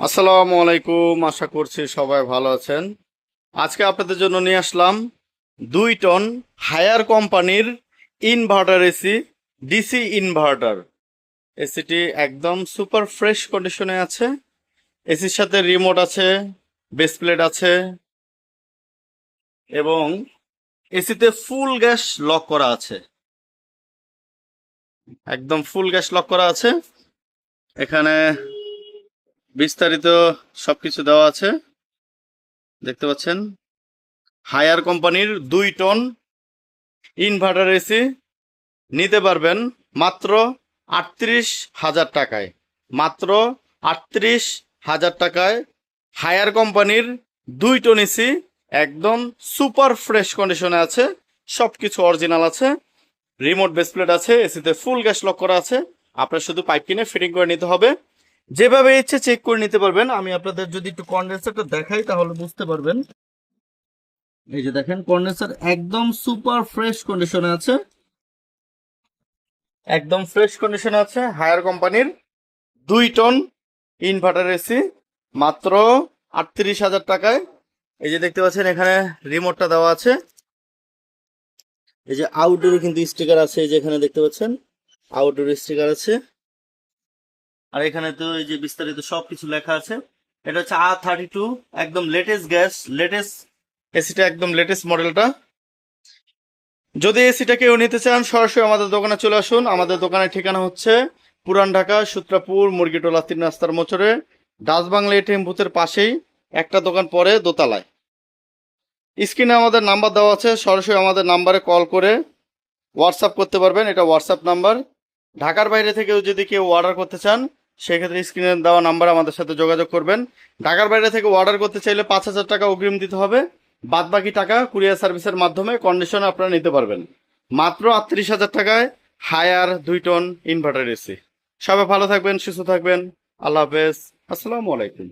আসসালামু আলাইকুম, আশা করছি সবাই ভালো আছেন। আজকে আপনাদের জন্য নিয়ে আসলাম 2 টন হায়ার কোম্পানির ইনভার্টার এসি, ডিসি ইনভার্টার। এসিটি একদম সুপার ফ্রেশ কন্ডিশনে আছে। এসির সাথে রিমোট আছে, বেস প্লেট আছে এবং এসিতে ফুল গ্যাস লক করা আছে। একদম ফুল গ্যাস লক করা আছে। এখানে বিস্তারিত সবকিছু দেওয়া আছে, দেখতে পাচ্ছেন। হায়ার কোম্পানির 2 টন ইনভার্টার এসি নিতে পারবেন মাত্র 38,000 টাকায়। মাত্র 38,000 টাকায় হায়ার কোম্পানির 2 টন এসি একদম সুপার ফ্রেশ কন্ডিশনে আছে। সব কিছু অরিজিনাল আছে, রিমোট বেসপ্লেট আছে, এসিতে ফুল গ্যাস লক করা আছে। আপনার শুধু পাইপ কিনে ফিটিং করে নিতে হবে। যেভাবে ইচ্ছে চেক করে নিতে পারবেন। আমি আপনাদের যদি একটু কন্ডেন্সারটা দেখাই তাহলে বুঝতে পারবেন। এই যে দেখেন, কন্ডেন্সার একদম সুপার ফ্রেশ কন্ডিশনে আছে। একদম ফ্রেশ কন্ডিশনে আছে হায়ার কোম্পানির 2 টন ইনভার্টার এসি মাত্র 38,000 টাকায়। এই যে দেখতে পাচ্ছেন, এখানে রিমোটটা দেওয়া আছে। এই যে আউটডোরে কিন্তু স্টিকার আছে, এই যে এখানে দেখতে পাচ্ছেন আউটডোর স্টিকার আছে। আর এখানে তো এই যে বিস্তারিত সবকিছু লেখা আছে। এটা হচ্ছে R32, একদম লেটেস্ট গ্যাস, লেটেস্ট এসিটা, একদম লেটেস্ট মডেলটা। যদি এসিটা কেউ নিতে চান সরাসরি আমাদের দোকানে চলে আসুন। আমাদের দোকানের ঠিকানা হচ্ছে পুরান ঢাকা সূত্রাপুর মুরগিটোলা 3 রাস্তার মোচরে, ডাচ বাংলা এটিএম বুথের পাশেই একটা দোকান পরে দোতলায়। স্ক্রিনে আমাদের নাম্বার দেওয়া আছে, সরাসরি আমাদের নাম্বারে কল করে হোয়াটসঅ্যাপ করতে পারবেন। এটা হোয়াটসঅ্যাপ নাম্বার। ঢাকার বাইরে থেকেও যদি কেউ অর্ডার করতে চান সেক্ষেত্রে স্ক্রিনে দেওয়া নাম্বার আমাদের সাথে যোগাযোগ করবেন। ঢাকার বাইরে থেকে অর্ডার করতে চাইলে 5,000 টাকা অগ্রিম দিতে হবে। বাদ বাকি টাকা কুরিয়ার সার্ভিসের মাধ্যমে কন্ডিশনে আপনারা নিতে পারবেন। মাত্র 38,000 টাকায় হায়ার 2 টন ইনভার্টার এসি। সবাই ভালো থাকবেন, সুস্থ থাকবেন। আল্লাহ হাফেজ। আসসালামু আলাইকুম।